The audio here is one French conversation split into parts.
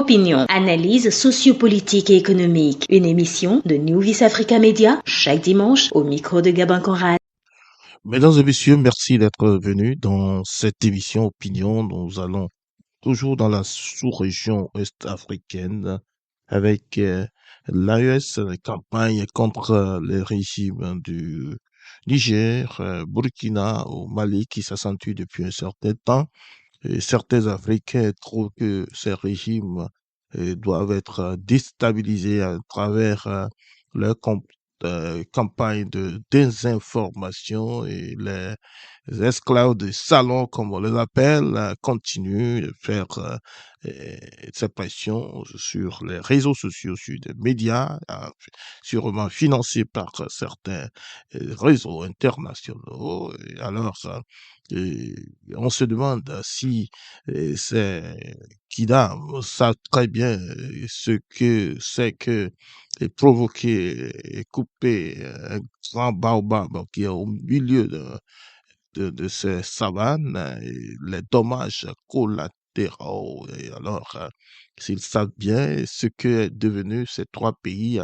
Opinion, analyse sociopolitique et économique. Une émission de New Vis Africa Media, chaque dimanche, au micro de Gabin Conrad. Mesdames et messieurs, merci d'être venus dans cette émission Opinion. Nous allons toujours dans la sous-région ouest-africaine avec l'AES, les campagnes contre les régimes du Niger, Burkina ou Mali qui s'accentuent depuis un certain temps. Et certains Africains trouvent que ces régimes doivent être déstabilisés à travers leur campagne de désinformation et les esclaves de salon, comme on les appelle, continuent de faire ces pressions sur les réseaux sociaux, sur des médias, sûrement financés par certains réseaux internationaux. Et alors, et on se demande si c'est Kidam savent très bien ce que c'est que provoquer et couper un grand baobab qui est au milieu de ces savanes, et les dommages collatéraux. Et alors, s'ils savent bien ce que est devenu ces trois pays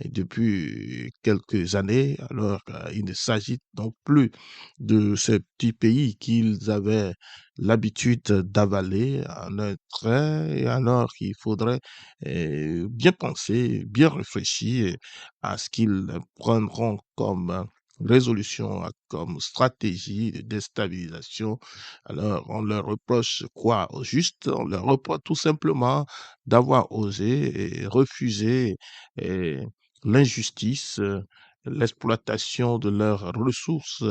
depuis quelques années, alors il ne s'agit donc plus de ces petits pays qu'ils avaient l'habitude d'avaler en un trait, et alors il faudrait bien penser, bien réfléchir à ce qu'ils prendront comme résolution, comme stratégie de déstabilisation. Alors, on leur reproche quoi au juste? On leur reproche tout simplement d'avoir osé et refusé eh, l'injustice, l'exploitation de leurs ressources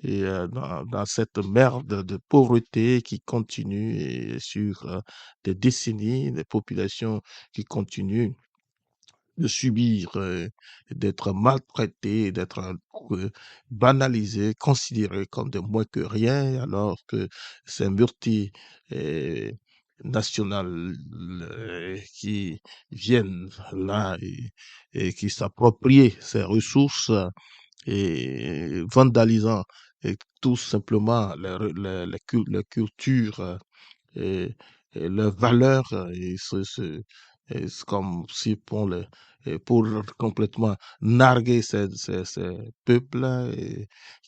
et dans cette merde de pauvreté qui continue et sur des décennies, des populations qui continuent de subir, d'être maltraités, d'être banalisés, considérés comme des moins que rien, alors que c'est multi euh, national qui viennent là et qui s'approprient ces ressources et vandalisant et tout simplement les cultures et, et leurs valeurs et c'est comme si pour complètement narguer ces peuples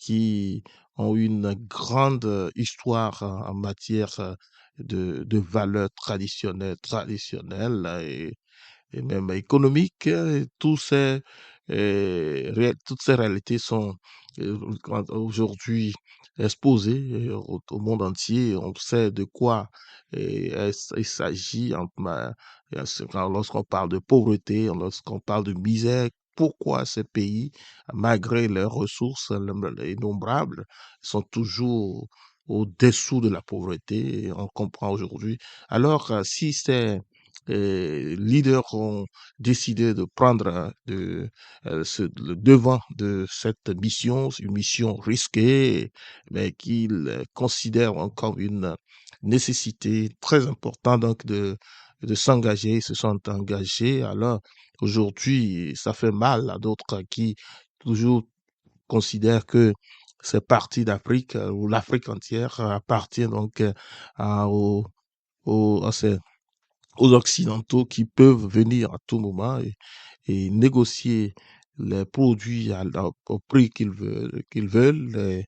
qui ont une grande histoire en matière de valeurs traditionnelles et même économiques. Toutes ces réalités sont aujourd'hui exposées au monde entier. On sait de quoi il s'agit lorsqu'on parle de pauvreté, lorsqu'on parle de misère. Pourquoi ces pays, malgré leurs ressources innombrables, sont toujours au-dessous de la pauvreté? Et on comprend aujourd'hui. Alors, si ces leaders ont décidé de prendre le devant de cette mission, une mission risquée, mais qu'ils considèrent comme une nécessité très importante donc de s'engager, ils se sont engagés. Alors aujourd'hui, ça fait mal à d'autres qui toujours considèrent que ces parties d'Afrique ou l'Afrique entière appartient donc à ces aux Occidentaux qui peuvent venir à tout moment et négocier les produits au prix qu'ils veulent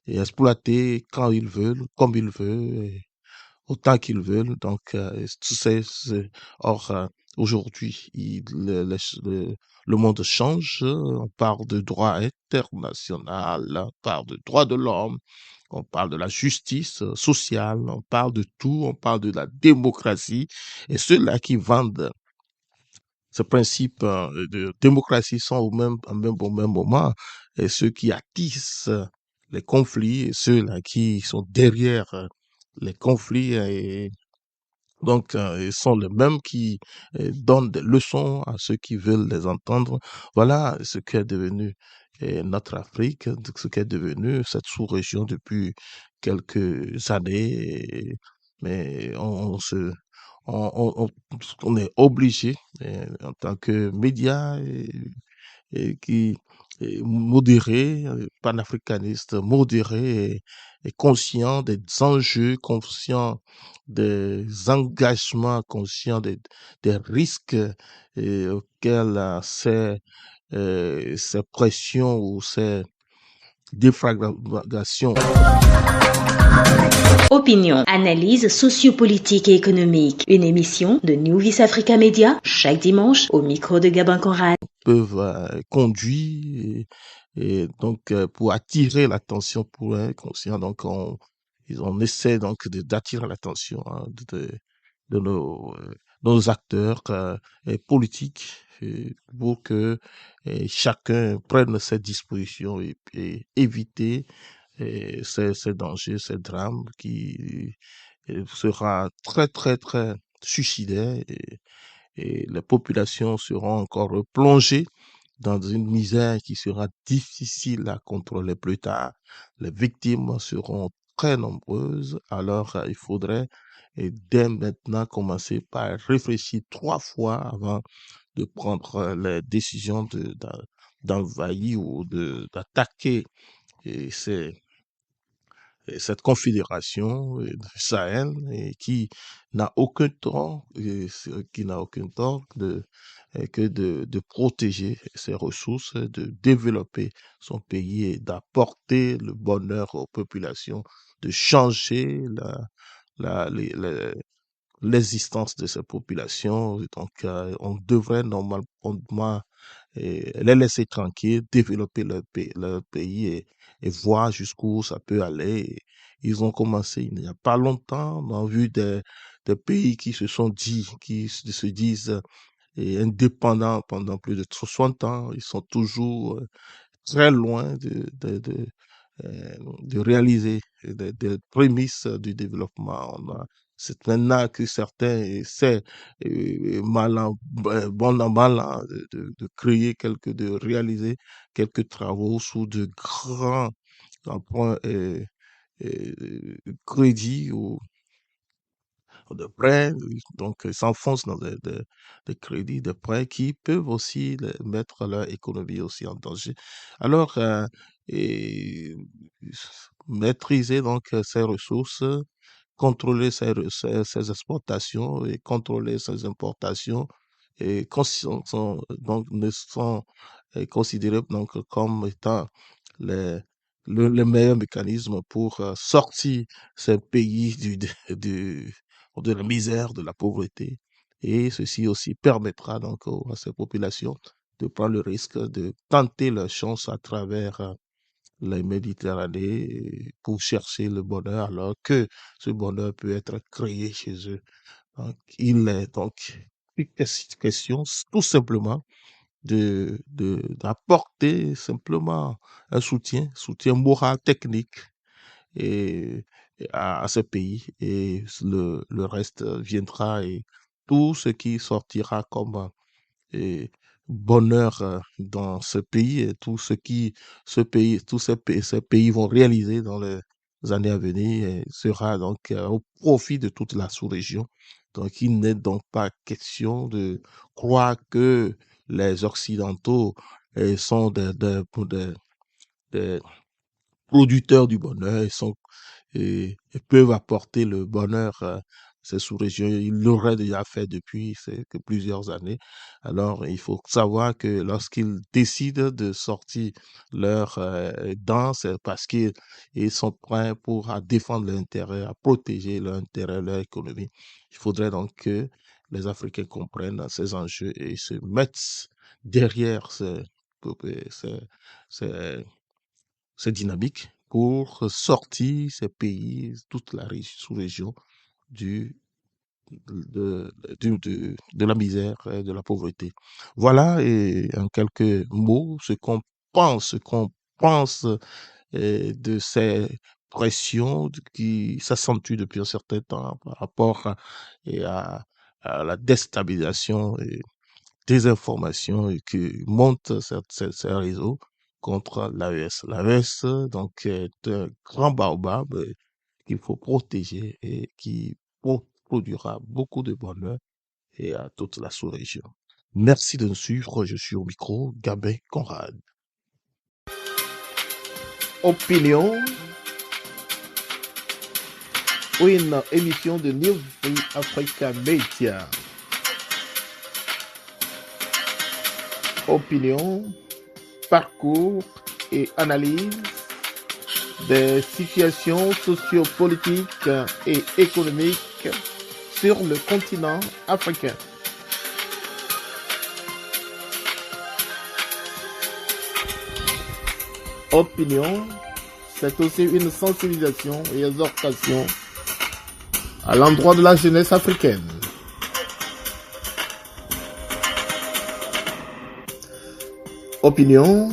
et exploiter quand ils veulent, comme ils veulent, et autant qu'ils veulent. Donc, or, aujourd'hui, le monde change. On parle de droit international, on parle de droits de l'homme, on parle de la justice sociale, on parle de tout, on parle de la démocratie. Et ceux-là qui vendent ce principe de démocratie sont au même moment et ceux qui attissent les conflits, et ceux-là qui sont derrière les conflits et donc ils sont les mêmes qui donnent des leçons à ceux qui veulent les entendre. Voilà ce qu'est devenu notre Afrique, ce qu'est devenu cette sous-région depuis quelques années. Mais on, on- on est obligé en tant que médias et qui modéré, panafricaniste modéré et conscient des enjeux, conscient des engagements, conscient des risques auxquels ces pressions ou ces déflagrations. Opinion, analyse sociopolitique et économique. Une émission de New Vice Africa Media chaque dimanche au micro de Gabin Conrad. Peuvent conduire et donc pour attirer l'attention pour un conscient. Donc on essaie donc d'attirer l'attention de nos acteurs politiques pour que chacun prenne ses dispositions et éviter ces dangers, ces drames qui sera très très très suicidaire et les populations seront encore plongées dans une misère qui sera difficile à contrôler plus tard. Les victimes seront très nombreuses, alors il faudrait dès maintenant commencer par réfléchir 3 fois avant de prendre les décisions d'envahir ou d'attaquer ces cette confédération du Sahel qui n'a aucun tort, que de protéger ses ressources, de développer son pays et d'apporter le bonheur aux populations, de changer l'existence de ces populations. Donc, on devrait normalement les laisser tranquilles, développer leur pays et voir jusqu'où ça peut aller. Ils ont commencé il n'y a pas longtemps, on a vu des pays qui qui se disent indépendants pendant plus de 60 ans. Ils sont toujours très loin de réaliser des prémices du développement. C'est maintenant que certains essaient, bon an, mal an, de créer de réaliser quelques travaux sous de grands emprunts crédits ou de prêts, donc s'enfoncent dans des crédits, des prêts qui peuvent aussi mettre leur économie aussi en danger. Alors, et, maîtriser donc ces ressources, contrôler ces exportations et contrôler ces importations et donc ne sont considérés donc comme étant les, le meilleur mécanisme pour sortir ces pays de la misère, de la pauvreté. Et ceci aussi permettra donc à ces populations de prendre le risque de tenter leur chance à travers la Méditerranée pour chercher le bonheur alors que ce bonheur peut être créé chez eux. Donc, il est donc une question tout simplement d'apporter simplement un soutien moral, technique et, à ce pays et le reste viendra et tout ce qui sortira comme et bonheur dans ce pays et tout ce qui ces pays vont réaliser dans les années à venir sera donc au profit de toute la sous-région. Donc il n'est donc pas question de croire que les Occidentaux sont des producteurs du bonheur, ils sont et peuvent apporter le bonheur à ces sous-régions. Ils l'auraient déjà fait depuis que plusieurs années. Alors, il faut savoir que lorsqu'ils décident de sortir leurs dents, c'est parce qu'ils sont prêts pour à défendre leur intérêt, à protéger leur intérêt, leur économie. Il faudrait donc que les Africains comprennent ces enjeux et se mettent derrière ces, ces, ces dynamiques pour sortir ces pays, toute la sous-région du, de la misère et de la pauvreté. Voilà, et en quelques mots, ce qu'on pense de ces pressions qui s'accentuent depuis un certain temps par rapport à la déstabilisation désinformation et qui monte ces réseaux contre l'AES. L'AES, donc, est un grand baobab qu'il faut protéger et qui produira beaucoup de bonheur et à toute la sous-région. Merci de nous suivre. Je suis au micro, Gabin Conrad. Opinion, une émission de New Africa Media. Opinion, parcours et analyse des situations sociopolitiques et économiques sur le continent africain. Opinion, c'est aussi une sensibilisation et exhortation à l'endroit de la jeunesse africaine. Opinion